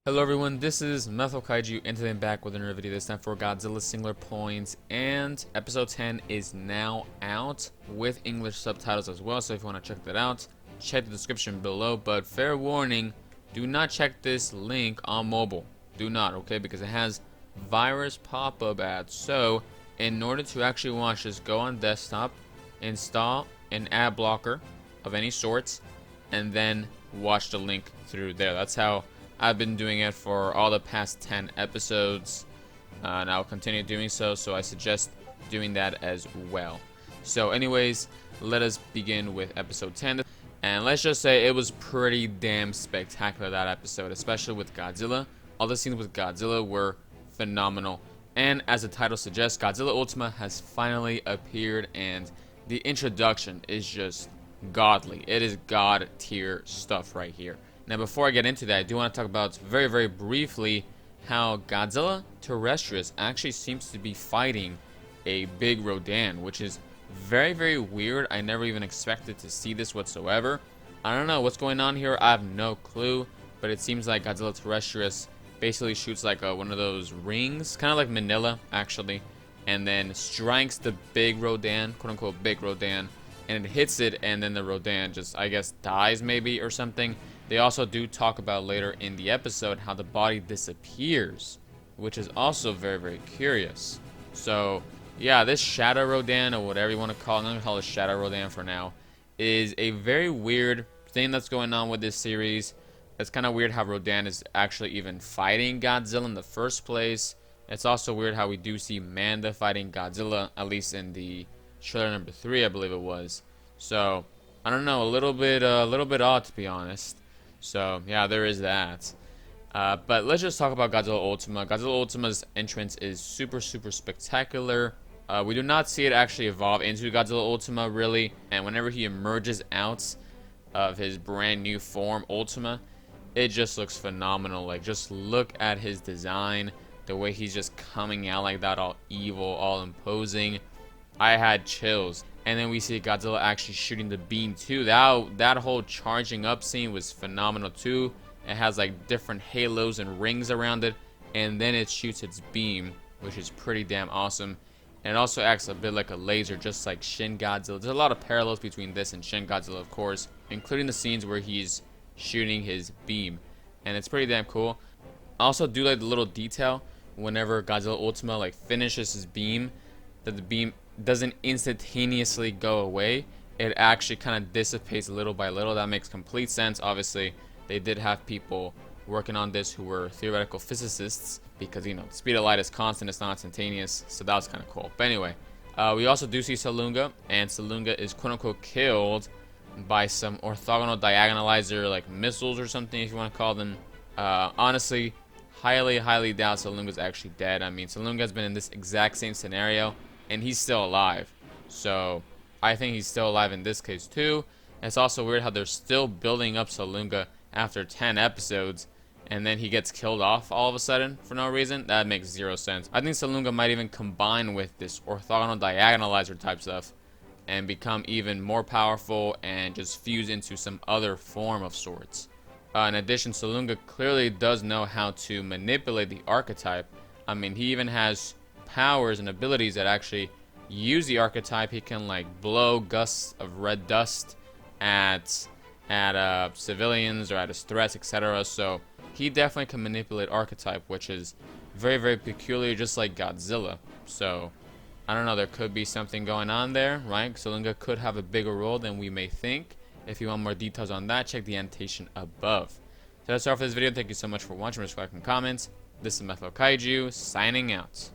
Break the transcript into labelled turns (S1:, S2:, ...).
S1: Hello everyone, this is Methyl Kaiju, and today I'm back with another video, this time for Godzilla Singular Point, and episode 10 is now out with English subtitles as well, so if you want to check that out, check the description below. But fair warning, do not check this link on mobile. Do not, okay, because it has virus pop-up ads. So in order to actually watch this, go on desktop, install an ad blocker of any sorts, and then watch the link through there. That's how I've been doing it for all the past 10 episodes, and I'll continue doing so, so I suggest doing that as well. So anyways, let us begin with episode 10, and let's just say it was pretty damn spectacular, that episode, especially with Godzilla. All the scenes with Godzilla were phenomenal, and as the title suggests, Godzilla Ultima has finally appeared, and the introduction is just godly. It is god tier stuff right here. Now, before I get into that, I do want to talk about very briefly how Godzilla Terrestrius actually seems to be fighting a big Rodan, which is very weird. I never even expected to see this whatsoever. I don't know what's going on here. I have no clue, but it seems like Godzilla Terrestrius basically shoots like one of those rings, kind of like Manila actually, and then strikes the big Rodan, quote unquote big Rodan, and it hits it, and then the Rodan just, I guess, dies maybe or something. They also do talk about later in the episode how the body disappears, which is also very curious. So yeah, this Shadow Rodan, or whatever you want to call it, I'm going to call it Shadow Rodan for now, is a very weird thing that's going on with this series. It's kind of weird how Rodan is actually even fighting Godzilla in the first place. It's also weird how we do see Manda fighting Godzilla, at least in the trailer number 3, I believe it was. So I don't know, a little bit odd, to be honest. So yeah, there is that. But let's just talk about Godzilla Ultima. Godzilla Ultima's entrance is super spectacular. We do not see it actually evolve into Godzilla Ultima really, and whenever he emerges out of his brand new form, Ultima, it just looks phenomenal. Like, just look at his design, the way he's just coming out like that, all evil, all imposing. I had chills. And then we see Godzilla actually shooting the beam too. That whole charging up scene was phenomenal too. It has like different halos and rings around it, and then it shoots its beam, which is pretty damn awesome. And it also acts a bit like a laser, just like Shin Godzilla. There's a lot of parallels between this and Shin Godzilla, of course, including the scenes where he's shooting his beam, and it's pretty damn cool. I also do like the little detail whenever Godzilla Ultima like finishes his beam, that the beam doesn't instantaneously go away. It actually kind of dissipates little by little. That makes complete sense. Obviously, they did have people working on this who were theoretical physicists, because, you know, the speed of light is constant, it's not instantaneous, so that was kind of cool. But anyway, we also do see Salunga, and Salunga is quote-unquote killed by some orthogonal diagonalizer, like missiles or something, if you want to call them. Honestly, highly doubt Salunga's actually dead. I mean, Salunga has been in this exact same scenario, and he's still alive. So I think he's still alive in this case too. And it's also weird how they're still building up Salunga after 10 episodes, and then he gets killed off all of a sudden for no reason. That makes zero sense. I think Salunga might even combine with this orthogonal diagonalizer type stuff and become even more powerful and just fuse into some other form of sorts. In addition, Salunga clearly does know how to manipulate the archetype. I mean, he even has powers and abilities that actually use the archetype. He can like blow gusts of red dust at civilians or at his threats, etc. So he definitely can manipulate archetype, which is very peculiar, just like Godzilla. So I don't know, there could be something going on there, right? Salunga could have a bigger role than we may think. If you want more details on that, check the annotation above. So that's all for this video. Thank you so much for watching. Subscribe and comments. This is Methyl Kaiju signing out.